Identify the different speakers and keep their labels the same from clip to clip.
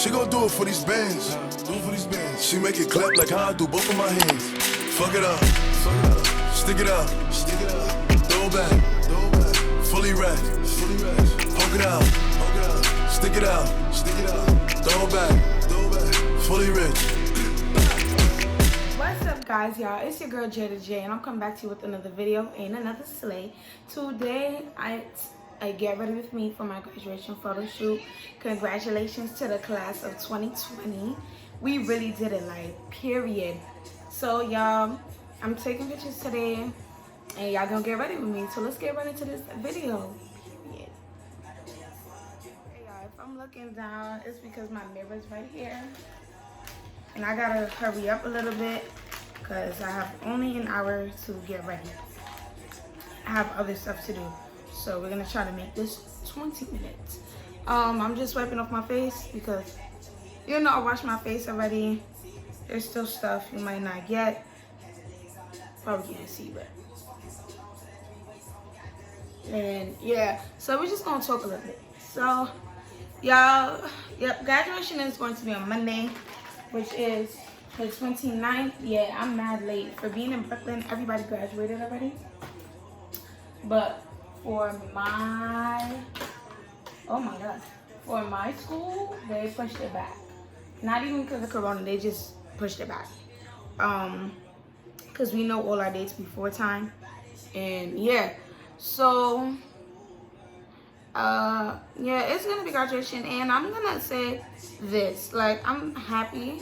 Speaker 1: She gon' do it for these bands. She make it clap like how I do both of my hands. Fuck it up. Stick it out. Throw it back. Fully wrapped. Poke it out. Stick it out. Throw it back. Fully rich.
Speaker 2: What's up, guys, y'all? It's your girl Jada J, and I'm coming back to you with another video and another slay. Today, I get ready with me for my graduation photo shoot. Congratulations to the class of 2020. We really did it, like, period. So, y'all, I'm taking pictures today, and y'all gonna get ready with me. So let's get right into this video. Period. Hey, y'all, if I'm looking down, it's because my mirror's right here. And I gotta hurry up a little bit because I have only an hour to get ready. I have other stuff to do. So we're gonna try to make this 20 minutes. I'm just wiping off my face because, you know, I washed my face already. There's still stuff you might not get. Probably can't see, but. And yeah, so we're just gonna talk a little bit. So, y'all, yep, graduation is going to be on Monday, which is the 29th. Yeah, I'm mad late. For being in Brooklyn, everybody graduated already. But for my, oh my God, for my school, they pushed it back. Not even because of Corona, they just pushed it back. Because we know all our dates before time. And yeah, so, yeah, it's gonna be graduation, and I'm gonna say this, like, I'm happy,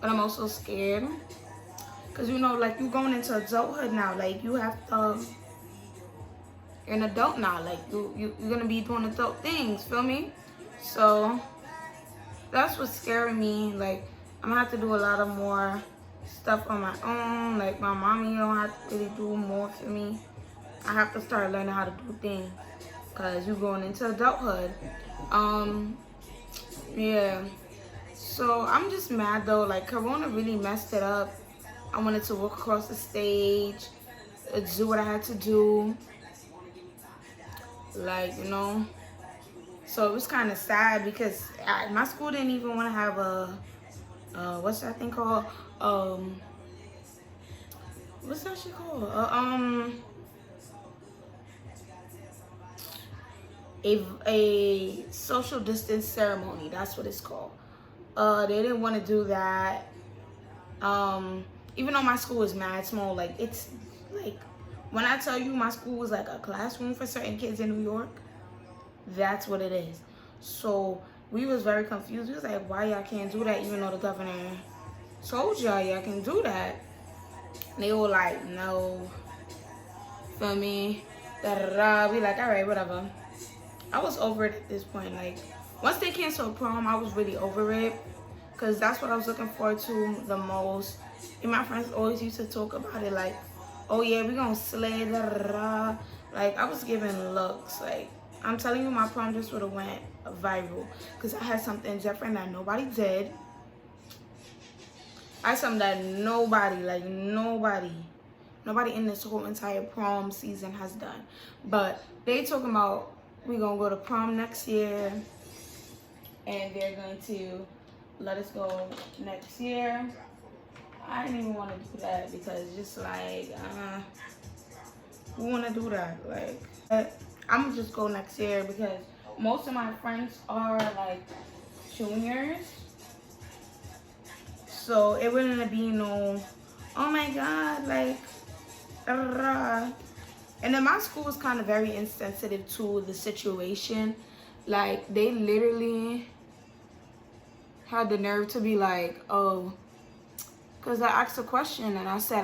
Speaker 2: but I'm also scared, because, you know, like, you're going into adulthood now, like, you have to, you're an adult now, like, you're gonna be doing adult things, feel me? So, that's what's scaring me. Like, I'm gonna have to do a lot of more stuff on my own, like, my mommy don't have to really do more for me. I have to start learning how to do things, because you're going into adulthood. Yeah. So I'm just mad though, like, Corona really messed it up. I wanted to walk across the stage, do what I had to do, like, you know. So it was kind of sad because my school didn't even want to have a, what's that thing called? What's that shit called? A social distance ceremony, that's what it's called. They didn't want to do that. Even though my school is mad small, like, it's like, when I tell you my school was like a classroom for certain kids in New York, that's what it is. So we was very confused. We was like, why y'all can't do that, even though the governor told y'all can do that? And they were like, no, feel me? Da da da. We like, all right, whatever. I was over it at this point. Like, once they canceled prom, I was really over it, because that's what I was looking forward to the most. And my friends always used to talk about it, like, oh yeah, we gonna slay, da da da. Like, I was giving looks. Like, I'm telling you, my prom just would have went viral, because I had something different that nobody did. I had something that nobody in this whole entire prom season has done. But they talking about, we gonna go to prom next year, and they're going to let us go next year. I didn't even want to do that, because just like, who want to do that? Like, I'm gonna just go next year, because most of my friends are like juniors, so it wouldn't be no, oh my God, like, da, da, da. And then my school was kind of very insensitive to the situation. Like, they literally had the nerve to be like, oh, because I asked a question, and I said,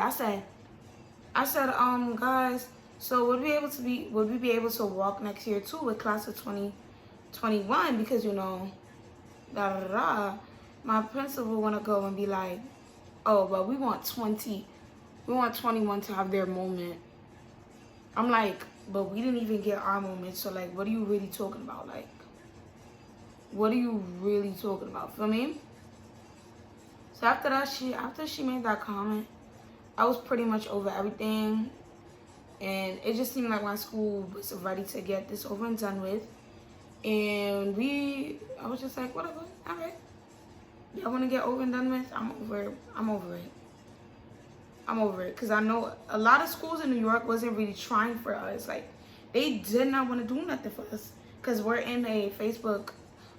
Speaker 2: guys, so would we be able to walk next year too with class of 2021? Because, you know, da da da. My principal wanna go and be like, oh, but we want 21 to have their moment. I'm like, but we didn't even get our moment, so, like, what are you really talking about? Like, what are you really talking about? Feel me? So after that, after she made that comment, I was pretty much over everything. And it just seemed like my school was ready to get this over and done with. And I was just like, whatever, all right. y'all want to get over and done with, I'm over it. I'm over it. I'm over it. Because I know a lot of schools in New York wasn't really trying for us. Like, they did not want to do nothing for us. Because we're in a Facebook,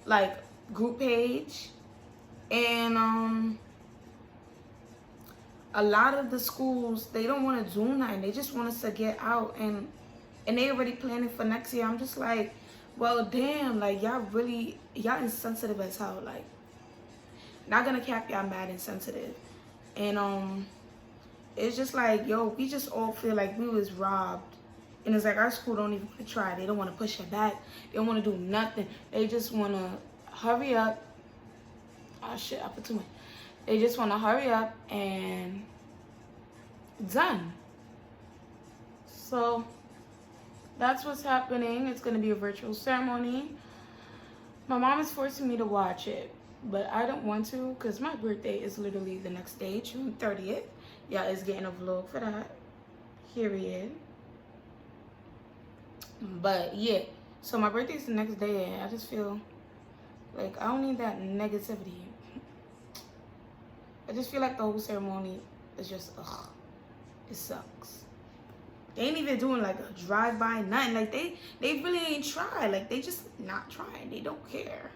Speaker 2: like, group page. And, a lot of the schools, they don't want to do nothing. They just want us to get out. And they already planning for next year. I'm just like, well, damn. Like, y'all insensitive as hell. Like, not gonna cap, y'all mad insensitive. And, it's just like, yo, we just all feel like we was robbed. And it's like our school don't even want to try. They don't want to push it back. They don't want to do nothing. They just want to hurry up. Oh, shit, I put too much. They just want to hurry up and done. So that's what's happening. It's going to be a virtual ceremony. My mom is forcing me to watch it, but I don't want to because my birthday is literally the next day, June 30th. Yeah, it's getting a vlog for that. Period. But yeah, so my birthday is the next day, and I just feel like I don't need that negativity. I just feel like the whole ceremony is just, ugh, it sucks. They ain't even doing like a drive-by, nothing. Like they really ain't try. Like they just not trying. They don't care.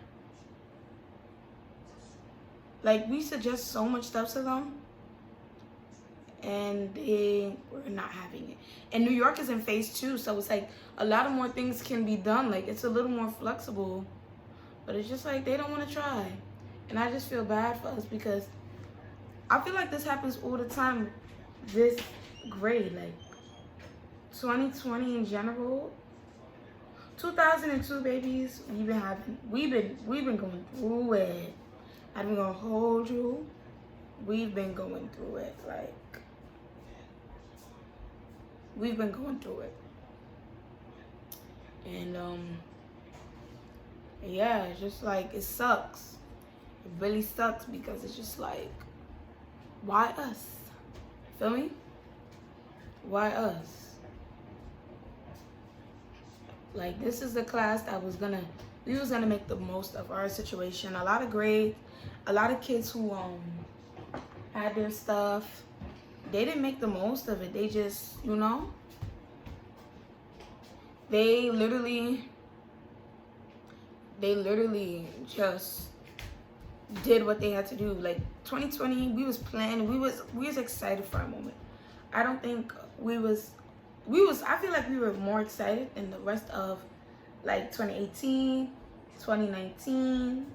Speaker 2: Like we suggest so much stuff to them, and they were not having it. And New York is in phase 2, so it's like a lot of more things can be done. Like it's a little more flexible, but it's just like they don't want to try. And I just feel bad for us because I feel like this happens all the time. This grade, like 2020 in general, 2002 babies, we've been going through it. I'm gonna hold you. We've been going through it. Like we've been going through it. And yeah, it's just like it sucks. It really sucks because it's just like, why us? Feel me? Why us? Like this is the class that we was gonna make the most of our situation. A lot of grades, a lot of kids who had their stuff, they didn't make the most of it. They just, you know, they literally just did what they had to do. Like 2020, we was planning, we was excited for a moment. I don't think I feel like we were more excited than the rest of like 2018, 2019.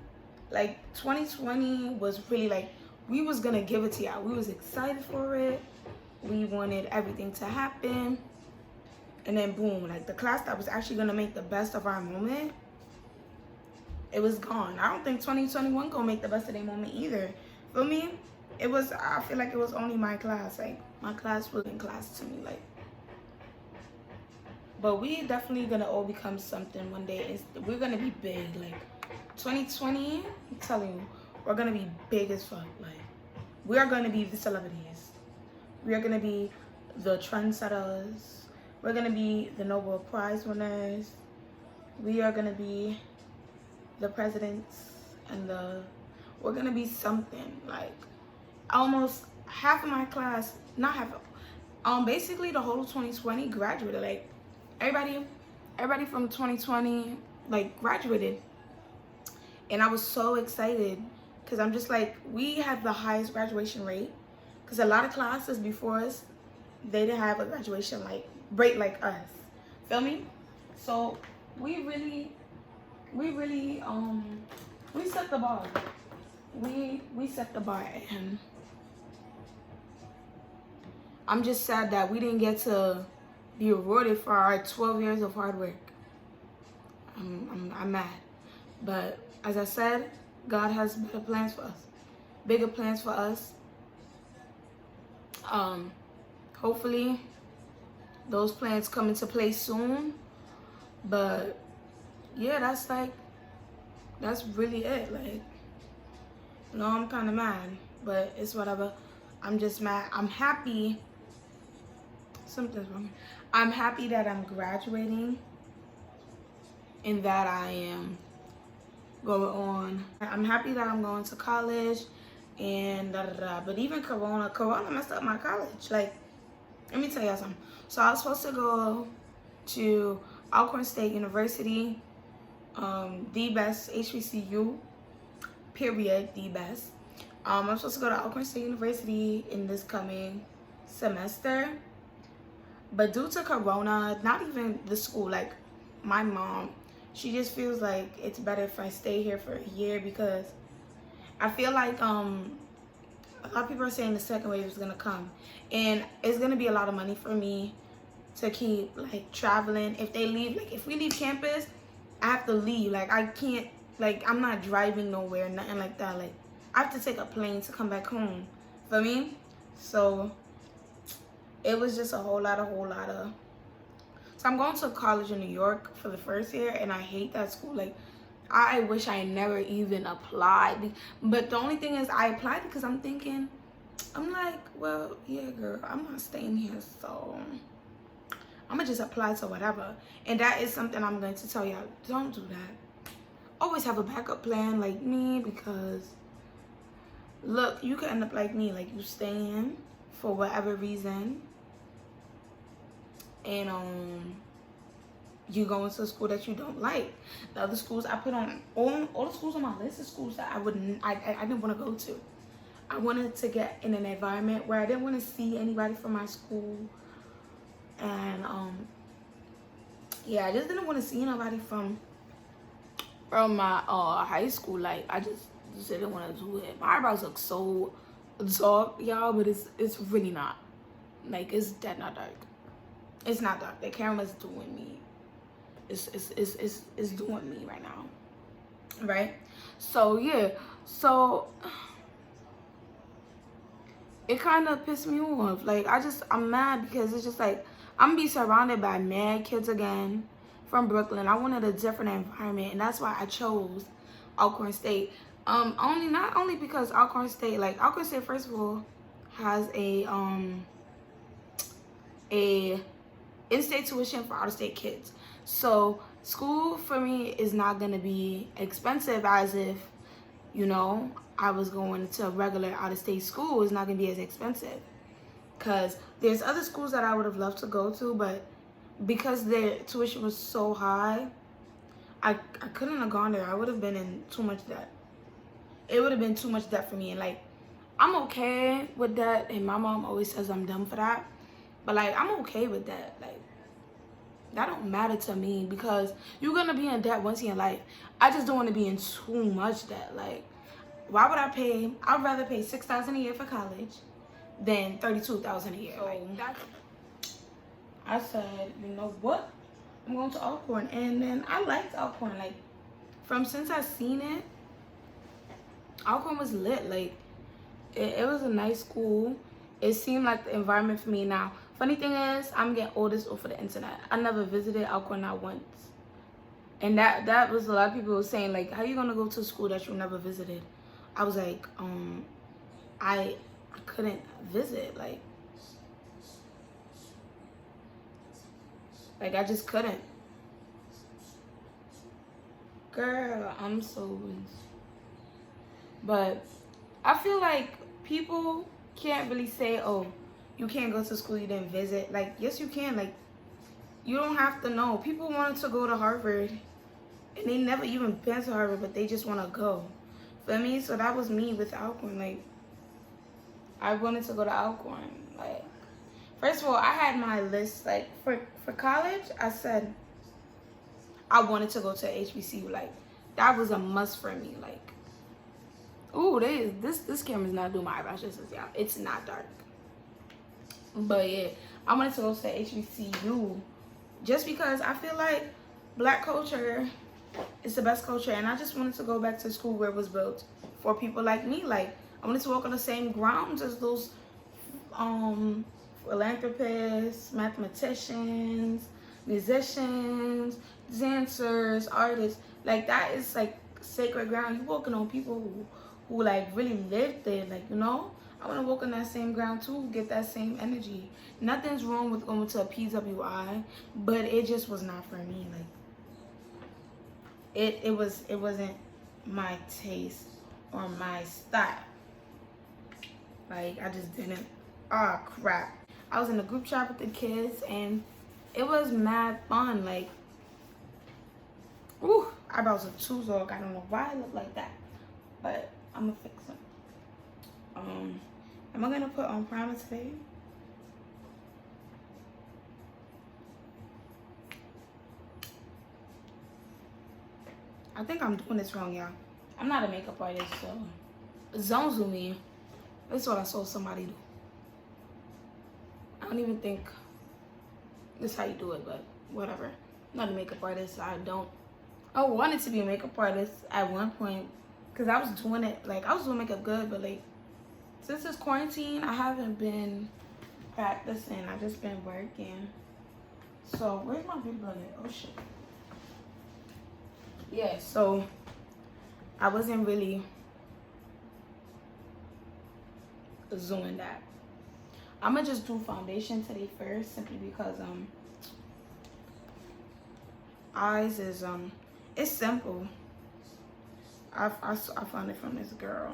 Speaker 2: Like 2020 was really like, we was gonna give it to y'all. We was excited for it. We wanted everything to happen. And then boom, like the class that was actually gonna make the best of our moment, it was gone. I don't think 2021 gonna make the best of their moment either. Feel me? I feel like it was only my class. Like my class was in class to me. Like, but we definitely gonna all become something one day. We're gonna be big. Like 2020, I'm telling you, we're gonna be big as fuck. Like we are gonna be the celebrities. We are gonna be the trendsetters. We're gonna be the Nobel Prize winners. We are gonna be the presidents and we're gonna be something. Like almost half of my class, not half, basically the whole 2020 graduated. Like everybody from 2020 like graduated, and I was so excited because I'm just like, we had the highest graduation rate because a lot of classes before us, they didn't have a graduation rate like us. Feel me? So we really we set the bar. We set the bar, and I'm just sad that we didn't get to be rewarded for our 12 years of hard work. I'm mad, but as I said, God has better plans for us, bigger plans for us. Hopefully those plans come into play soon. But yeah, that's really it. Like, you know, I'm kind of mad, but it's whatever. I'm just mad. I'm happy. Something's wrong. I'm happy that I'm graduating and that I am going on. I'm happy that I'm going to college and but even corona messed up my college. Like, let me tell y'all something. So I was supposed to go to Alcorn State University, the best HBCU, period, the best. I'm supposed to go to Alcorn State University in this coming semester, but due to corona, not even the school, like my mom, she just feels like it's better if I stay here for a year, because I feel like a lot of people are saying the second wave is gonna come, and it's gonna be a lot of money for me to keep like traveling. If they leave, like if we leave campus, I have to leave. Like I can't, like I'm not driving nowhere, nothing like that. Like I have to take a plane to come back home. For me, so it was just a whole lot of. So I'm going to college in New York for the first year, and I hate that school. Like I wish I never even applied. But the only thing is, I applied because I'm thinking, I'm like, well, yeah, girl, I'm not staying here, so I'm gonna just apply to whatever. And that is something I'm going to tell y'all, don't do that. Always have a backup plan like me, because look, you could end up like me, like you staying for whatever reason, and you go into a school that you don't like. The other schools I put on, all the schools on my list is schools that I didn't want to go to. I wanted to get in an environment where I didn't want to see anybody from my school, and yeah, I just didn't want to see nobody from my high school. Like I just didn't want to do it. My eyebrows look so dark, y'all, but it's really not. Like it's dead not dark. It's not dark. The camera's doing me. It's doing me right now, right? So yeah, so it kind of pissed me off. Like I'm mad, because it's just like I'm gonna be surrounded by mad kids again from Brooklyn. I wanted a different environment, and that's why I chose Alcorn State. Not only because Alcorn State, first of all, has a in-state tuition for out-of-state kids. So school for me is not gonna be expensive as if, you know, I was going to a regular out-of-state school. It's not gonna be as expensive, because there's other schools that I would have loved to go to, but because their tuition was so high, I couldn't have gone there. I would have been in too much debt. It would have been too much debt for me, and like I'm okay with that, and my mom always says I'm dumb for that, but like I'm okay with that. Like that don't matter to me, because you're gonna be in debt once in your life. I just don't want to be in too much debt. Like, why would I pay? I'd rather pay $6,000 a year for college than $32,000 a year. So like that's, I said, you know what? I'm going to Alcorn, and then I liked Alcorn. Like since I seen it, Alcorn was lit. Like it was a nice school. It seemed like the environment for me. Now, funny thing is, I'm getting all this off of the internet. I never visited Alcorn, not once. And that was a lot of people were saying, like, how you gonna go to a school that you never visited? I was like, I couldn't visit. Like I just couldn't. Girl, I'm so. But I feel like people can't really say, oh, you can't go to school you didn't visit. Like, yes, you can. Like, you don't have to know. People wanted to go to Harvard, and they never even been to Harvard, but they just want to go. Feel me? So that was me with Alcorn. Like, I wanted to go to Alcorn. Like, first of all, I had my list. Like, for college, I said I wanted to go to HBCU. Like, that was a must for me. Like, ooh, this camera's not doing my eyebrows justice, y'all. It's not dark. But yeah, I wanted to go to HBCU just because I feel like black culture is the best culture, and I just wanted to go back to school where it was built for people like me. Like, I wanted to walk on the same grounds as those philanthropists, mathematicians, musicians, dancers, artists. Like, that is like sacred ground. You walking on people who like really lived there. Like, you know, I want to walk on that same ground too, get that same energy. Nothing's wrong with going to a PWI, but it just was not for me. Like, it wasn't my taste or my style. Like, I just didn't. Oh crap. I was in a group chat with the kids and it was mad fun. Like, ooh, eyebrows are too long. I don't know why I look like that, but I'm gonna fix them. Am I gonna put on primer today? I think I'm doing this wrong, y'all. I'm not a makeup artist, so zones with me. That's what I saw somebody do. I don't even think this is how you do it, but whatever. I'm not a makeup artist. I wanted to be a makeup artist at one point because I was doing it. Like, I was doing makeup good, but like since this quarantine, I haven't been practicing. I just been working. So where's my beauty blender? Oh shit. Yeah, so I wasn't really doing that. I'm gonna just do foundation today first, simply because eyes is it's simple. I found it from this girl.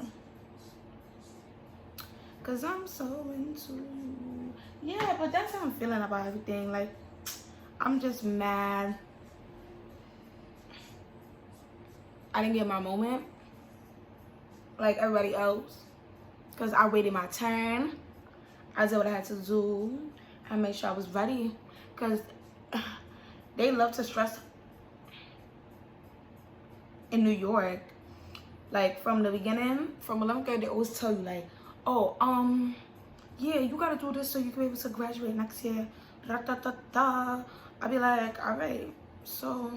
Speaker 2: Cause I'm so into you. Yeah, but that's how I'm feeling about everything. Like, I'm just mad I didn't get my moment like everybody else, because I waited my turn. I did what I had to do. I made sure I was ready, because they love to stress in New York. Like, from the beginning, from 11th grade, they always tell you like, oh, yeah, you gotta do this so you can be able to graduate next year. Da, da, da, da. I'll be like, all right, so,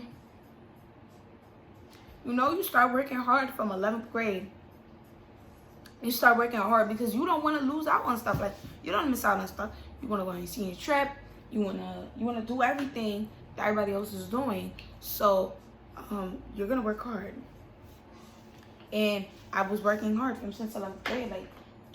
Speaker 2: you know, you start working hard from 11th grade. You start working hard because you don't want to lose out on stuff. Like, you don't miss out on stuff. You want to go on your senior trip. You wanna do everything that everybody else is doing. So, you're gonna work hard. And I was working hard from since 11th grade, like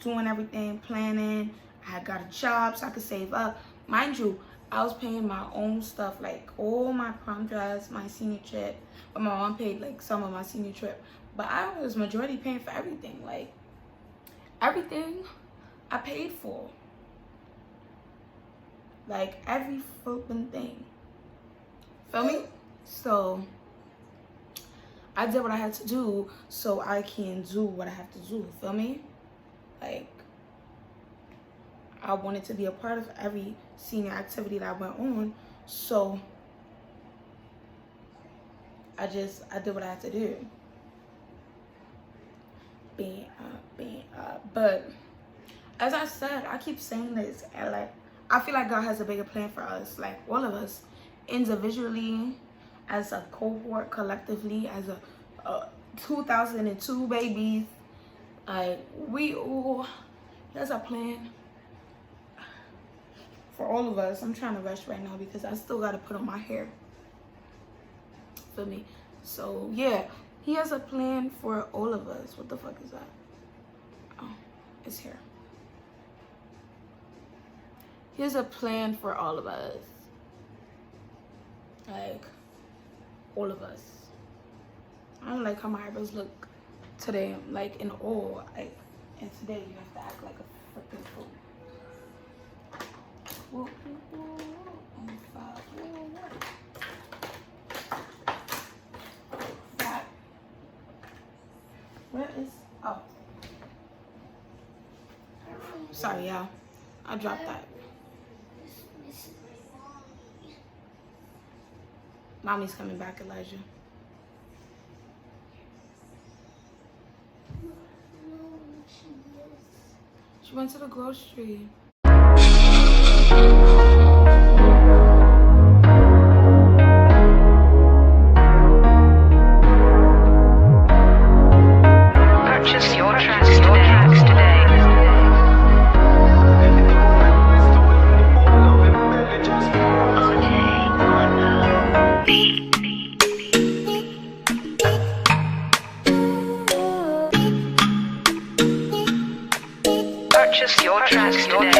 Speaker 2: doing everything, planning. I had got a job so I could save up. Mind you, I was paying my own stuff, like all my prom dress, my senior trip. But my mom paid like some of my senior trip. But I was majority paying for everything. Like, everything I paid for. Like, every flipping thing. Feel me? So, I did what I had to do so I can do what I have to do. Feel me? Like, I wanted to be a part of every senior activity that I went on. So, I did what I had to do. But as I said, I keep saying this, and like, I feel like God has a bigger plan for us, like all of us, individually, as a cohort, collectively, as a 2002 babies. Like, we all, there's a plan for all of us. I'm trying to rush right now because I still gotta put on my hair. Feel me? So yeah, he has a plan for all of us. What the fuck is that? Oh, it's here. He has a plan for all of us. Like, all of us. I don't like how my eyebrows look today. Like, in all, like, and today you have to act like a freaking fool. Whoa, whoa, whoa, and five, whoa, whoa. That. Where is? Oh. Sorry, y'all. I dropped that. Mommy's coming back, Elijah. She went to the grocery.
Speaker 3: Purchase your tracks today. Purchase your tracks today.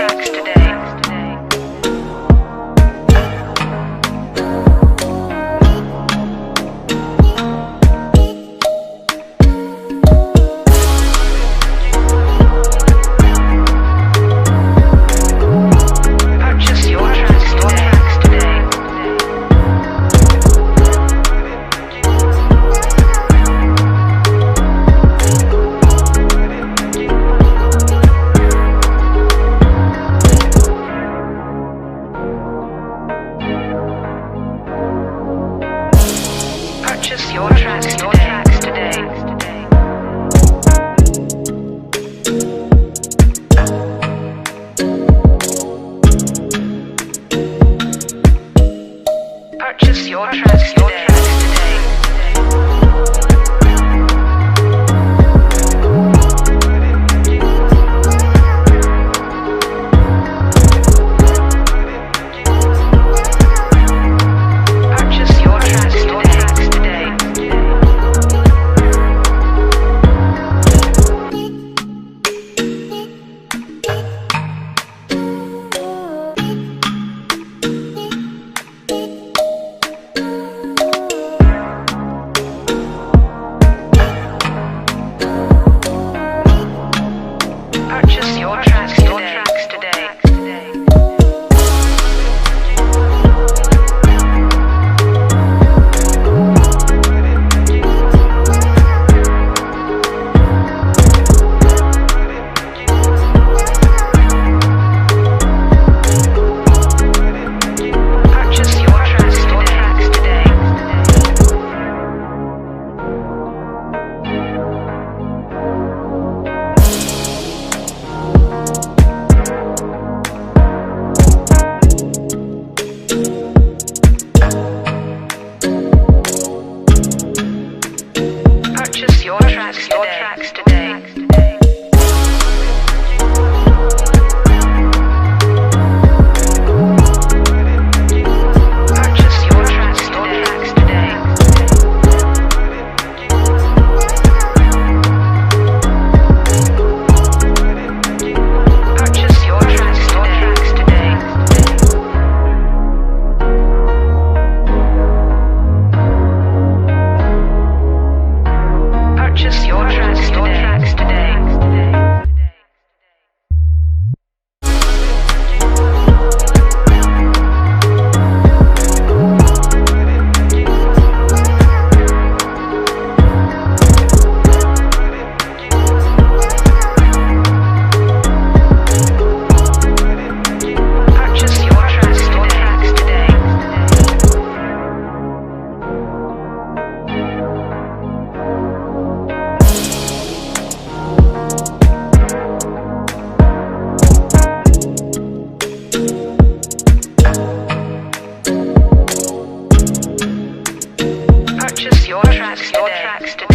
Speaker 3: tracks today.